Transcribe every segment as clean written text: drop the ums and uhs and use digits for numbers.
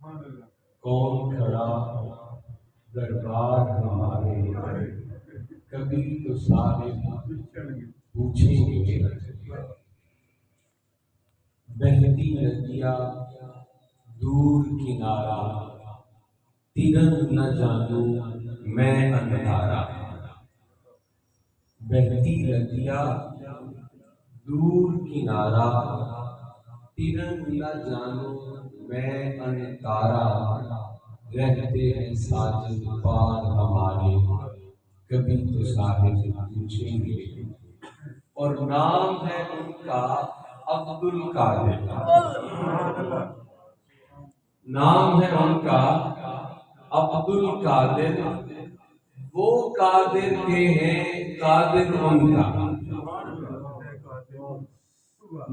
کون کھڑا دربار ہمارے، کبھی تو صاحب پوچھیں گے، بہتی ندیاں دور کنارا، ترنگ نہ جانوں میں اندھارا، بہتی ندیاں دور کنارا، ترنگ نہ جانوں میں اندھارا، رہتے ہیں ساجد پار ہمارے، کبھی تو صاحب پوچھیں گے، اور نام ہے ان کا عبد القادر، نام ہے ان کا عبد القادر، وہ قادر کے ہیں قادر ان کا،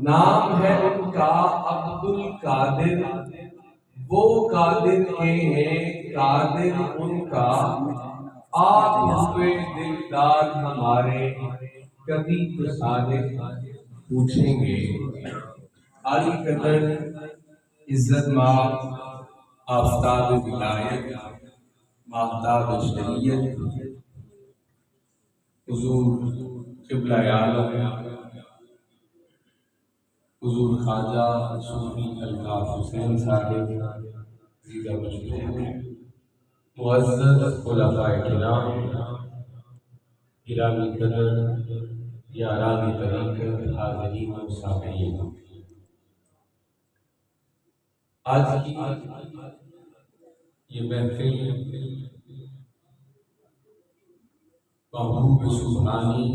نام ہے ان کا عبد القادر، وہ قادر کے ہیں قادر ان کا، آپ ہوئے دلدار ہمارے، کبھی تو صادق پوچھیں گے، علی قدر عزت مآب آفتاب ولایت ماہتاب شریعت حضور قبلہ عالم حضور خواجہ صوفی الطاف حسین صاحب زیدہ مشہور، معزز خلفائے کرام، گرامی قدر یاران طریقت، حاضرین و سامعین، آج کی یہ محفل محبوب سبحانی،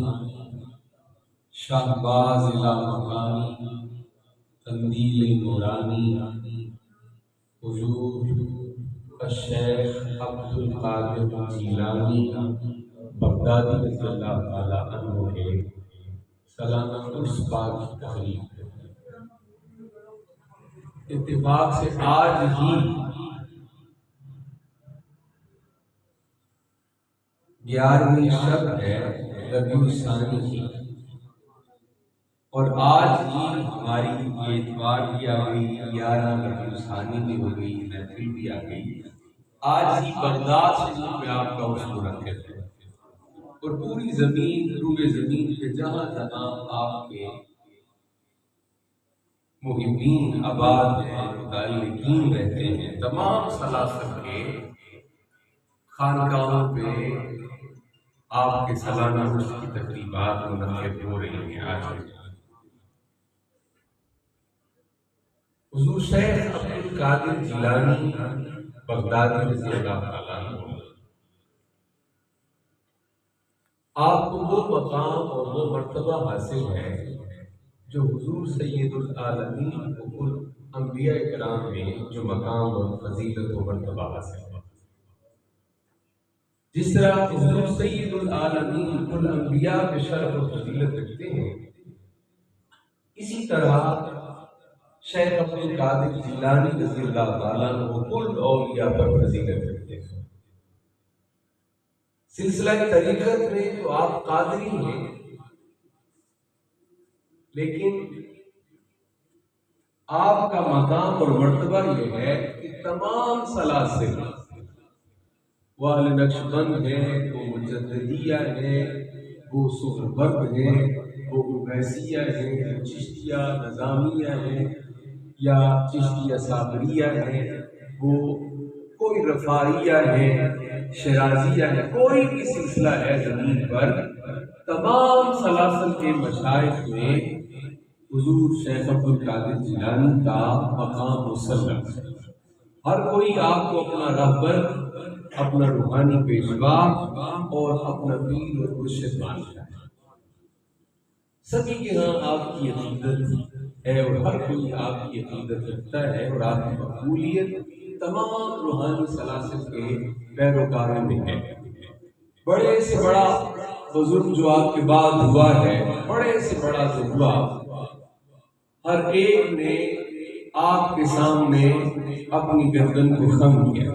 شہباز الی مقامی، قندیل نورانی، حضور الشیخ عبد القادر جیلانی بغدادی رضی اللہ تعالیٰ عنہ کے سالانہ عرس پاک کی تقریب، اتفاق سے آج ہی 11ویں شب ہے ربیع الثانی کی، اور آج ہی ہماری یہ اتوار بھی آ گئی، 11 ربیع الثانی بھی ہو گئی، محفل بھی آ گئی، آج ہی بغداد شریف میں آپ کا عرس منعقد ہے، اور پوری زمین روئے زمین پہ جہاں جہاں آپ کے محبین آباد ہیں، متعلقین رہتے ہیں، تمام سلاسل کے خانقاہوں پہ آپ کے سالانہ عرس کی تقریبات منعقد ہو رہی ہیں۔ آج حضور شیخ عبد القادر جیلانی بغدادی رضی اللہ تعالیٰ عنہ، آپ کو وہ مقام اور وہ مرتبہ حاصل ہے جو حضور سید العالمین کو کل انبیاء کرام میں جو مقام اور فضیلت و مرتبہ حاصل ہے، جس طرح حضور سید العالمین کل انبیاء کے شرف و فضیلت رکھتے ہیں، اسی طرح شیخ عبد القادر جیلانی رضی اللہ تعالیٰ عنہ کل اولیاء پر فضیلت رکھتے ہیں۔ سلسلہ طریقت میں تو آپ قادری ہیں، لیکن آپ کا مقام اور مرتبہ یہ ہے کہ تمام سلاسل، وہ اہل نقشبند ہیں، وہ مجددیہ ہیں، وہ سہرورد ہیں، وہ اویسیہ ہیں، وہ چشتیہ نظامیہ ہیں یا چشتیہ صابریہ ہیں، وہ کوئی رفاعیہ ہیں، شیرازیہ ہے، کوئی بھی سلسلہ ہے زمین پر، تمام سلاسل کے مشائخ میں حضور شیخ عبد القادر جیلانی کا مقام مسلم ہے۔ ہر کوئی آپ کو اپنا رہبر، اپنا روحانی پیشوا اور اپنا پیر اور مرشد مانتا ہے، سبھی کے ہاں آپ کی عقیدت ہے، اور ہر کوئی آپ کی عقیدت رکھتا ہے، اور آپ کی مقبولیت تمام روحانی سلاسل کے پیروکاروں میں ہے۔ بڑے سے بڑا بزرگ جو آپ کے بعد ہوا ہے، بڑے سے بڑا جو ہوا، ہر ایک نے آپ کے سامنے اپنی گردن کو خم کیا۔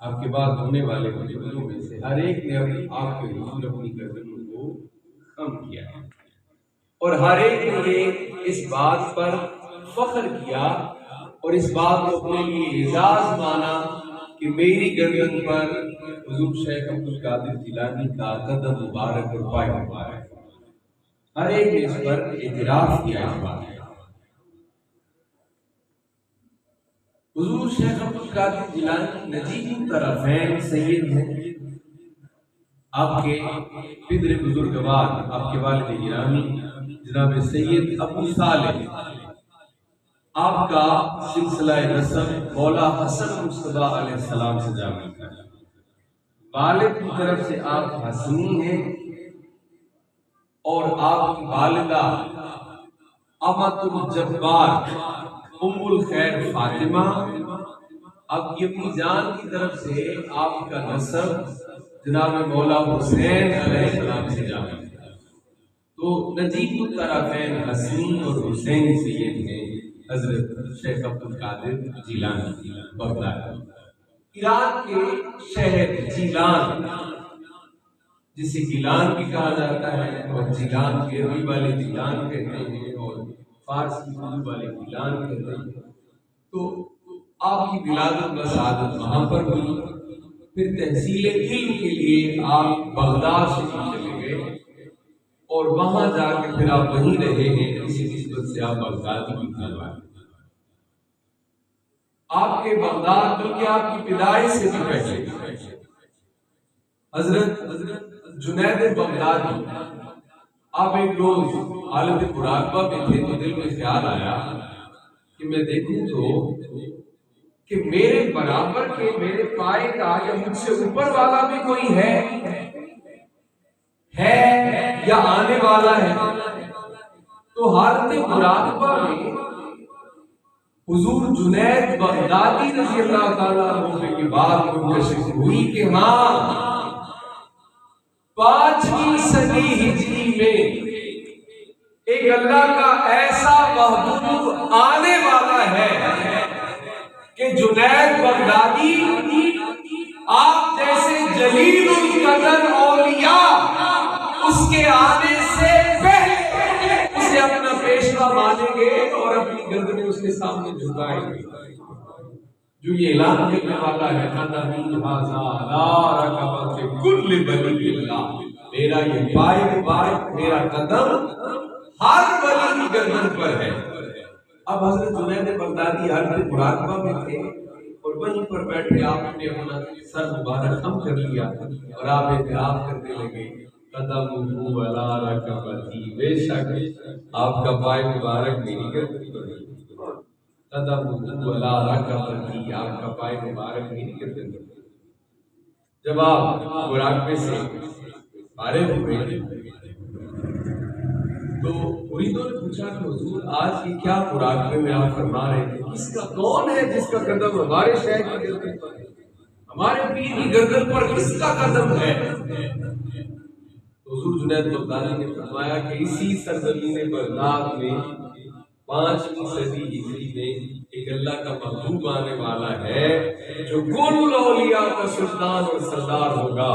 آپ کے بعد ہونے والے بزرگوں میں سے ہر ایک نے آپ کے حضور اپنی گردن کو خم کیا، اور ہر ایک نے اس بات پر فخر کیا اور اس بات کو اپنے لیے اعزاز مانا کہ میری گردن پر حضور شیخ عبد القادر جیلانی کا قدم مبارک اور پائے مبارک، ہر ایک نے اس پر اعتراف کیا اس بات ہے۔ حضور شیخ عبد القادر جیلانی نجیب الطرفین سید ہیں، آپ کے پدر بزرگوار، آپ کے والد گرامی جناب سید ابو صالح، آپ کا سلسلہ نسب مولا حسن مصطفیٰ علیہ السلام سے جا ملتا ہے۔ والد کی طرف سے آپ حسنی ہیں اور آپ کی والدہ امت الجبار ام الخیر فاطمہ، آپ کی اپنی جان کی طرف سے آپ کا نسب جناب مولا حسین علیہ السلام سے جا ملتا ہے۔ تو نجیب الطرفین حسین اور حسین سید نے حضرت شیخ عبد القادر جیلانی بغدادی، ایران کے شہر جیلان جسے گیلان بھی کہا جاتا ہے، اور جیلان کے عربی والے جیلان کہتے ہیں اور فارسی اردو والے گیلان کہتے ہیں۔ تو آپ کی ولادت و سعادت وہاں پر ہوئی، پھر تحصیل علم کے لیے آپ بغداد سے چلے گئے اور وہاں جا کے پھر آپ وہیں رہے ہیں، اسی نسبت سے آپ بغدادی بھی کہلواتے ہیں۔ آپ کے بغداد بلکہ آپ کی پیدائش سے بھی پہلے حضرت جنید بغدادی، آپ ایک روز حالت مراقبہ میں تھے تو دل میں خیال آیا کہ میں دیکھوں تو کہ میرے برابر کے میرے پائے کا یا مجھ سے اوپر والا بھی کوئی ہے یا آنے والا ہے۔ تو حالت مراقبہ میں حضور جنید بغدادی رضی اللہ تعالیٰ عنہ کی بات منکشف ہوئی کہ ہاں 5ویں صدی ہجری میں ایک اللہ کا ایسا محبوب آنے والا ہے کہ جنید بغدادی آپ جیسے جلیل القدر اولیاء اس کے آنے سے پہلے اسے اپنا پیشوا مانیں گے اور اپنی گردنیں اس کے سامنے جھکائیں گے۔ جو یہ اعلان کرنے والا ہے قدمی ھذا علی رکبۃ کل ولی اللہ، میرا یہ پائے مبارک، میرا قدم ہر ولی کی گردن پر ہے۔ اب حضرت جنید بغدادی حالت مراقبہ میں تھے اور وہیں پر بیٹھے آپ نے اپنا سر مبارک خم کر لیا اور آپ اعتراف کرنے لگے قدمہ علی رکبتی، بے شک آپ کا پائے مبارک میری گردن پر ہے۔ قدمہ علی رکبتی، آپ کا پائے مبارک میری گردن پر ہے۔ جب آپ مراقبے سے فارغ ہوئے تو مریدوں نے پوچھا کہ حضور آج یہ کیا مراقبے میں آپ فرما رہے تھے، کس کا کون ہے جس کا قدم ہمارے شہر کی گردن پر ہے، ہمارے پیر کی گردن پر کس کا قدم ہے؟ حضور جنید بغدادی نے فرمایا کہ اسی سرزمین بغداد میں 5ویں صدی ہجری میں ایک اللہ کا محبوب آنے والا ہے جو کل اولیاء کا سلطان اور سردار ہوگا،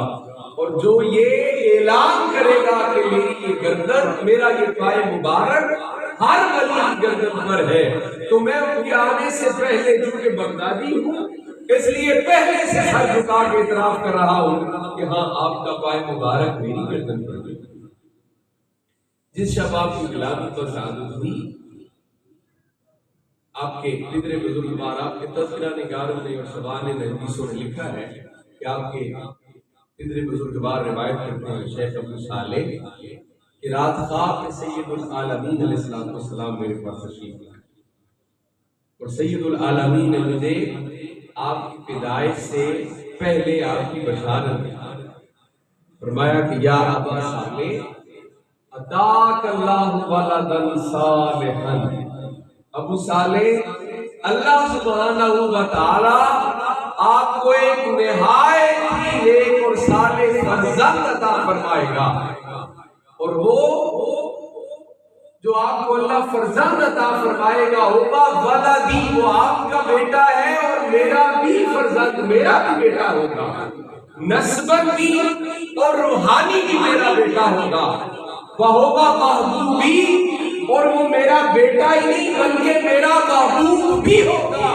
اور جو یہ اعلان کرے گا کہ میری یہ گردن، میرا یہ پائے مبارک ہر ولی کی گردن پر ہے۔ تو میں ان کے آنے سے پہلے چونکہ بغدادی ہوں اس لیے پہلے سے سر جھکا کے اعتراف کر رہا ہوں کہ ہاں آپ کا پائے مبارک میری گردن پر ہے۔ جس شب آپ کی ولادت پر سعادت ہوئی، آپ کے پدر بزرگوار، آپ کے تذکرہ نگاروں نے اور شبان حدیثوں نے لکھا ہے کہ آپ کے پدر بزرگوار روایت کرتے ہیں شیخ ابو صالح کہ رات خواب میں سید العالمین علیہ السلام میرے پاس تشریف لائے اور سید العالمین نے مجھے آپ کی پیدائش سے پہلے آپ کی بشارت فرمایا کہ یا ابا صالح عطاک اللہ ولدا صالحا، ابو صالح اللہ سبحانہ و تعالی آپ کو ایک نہایت ہی نیک اور صالح فرزند عطا فرمائے گا، اور وہ جو آپ کو اللہ فرزند عطا فرمائے گا ہوگا ولدی، وہ آپ کا بیٹا ہے اور میرا بھی فرزند، میرا بھی بیٹا ہوگا، نسبت بھی اور روحانی بھی میرا بیٹا ہوگا، وہ ہوگا محبوبی اور وہ میرا بیٹا ہی نہیں بلکہ میرا محبوب بھی ہوگا،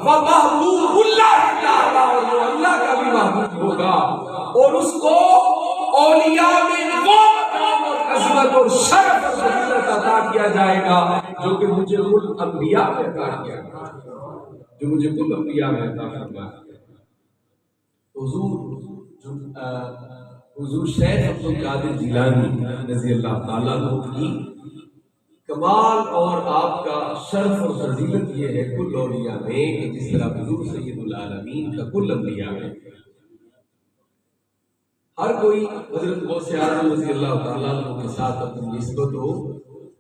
وَمَحْبُوبُ اللَّهِ تَعَالَىٰ، اور وہ اللہ کا بھی محبوب ہوگا، اور اس کو اولیاء میں وہ مقام اور عظمت اور شرف اور فضیلت عطا کیا جائے گا جو کہ مجھے کل انبیاء میں عطا کیا گیا، جو مجھے کل انبیاء میں عطا فرمایا۔ حضور شیخ عبد القادر جیلانی رضی اللہ تعالیٰ عنہ کی کمال اور آپ کا شرف اور فضیلت یہ ہے کل اولیاء میں کہ جس طرح حضور سید العالمین کا کل انبیاء میں ہر کوئی حضرت غوث اعظم رضی اللہ تعالیٰ عنہ کے ساتھ اپنی نسبت ہو،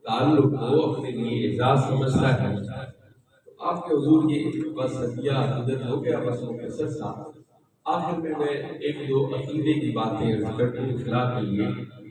تعلق ہو، اپنے لیے اعزاز سمجھتا ہے۔ آپ کے حضور یہ بس ہدیہ عقیدت ہو گیا، بس مختصر سا۔ آخر میں ایک دو عقیدے کی باتیں ذکر کروں اصلاح کے لیے۔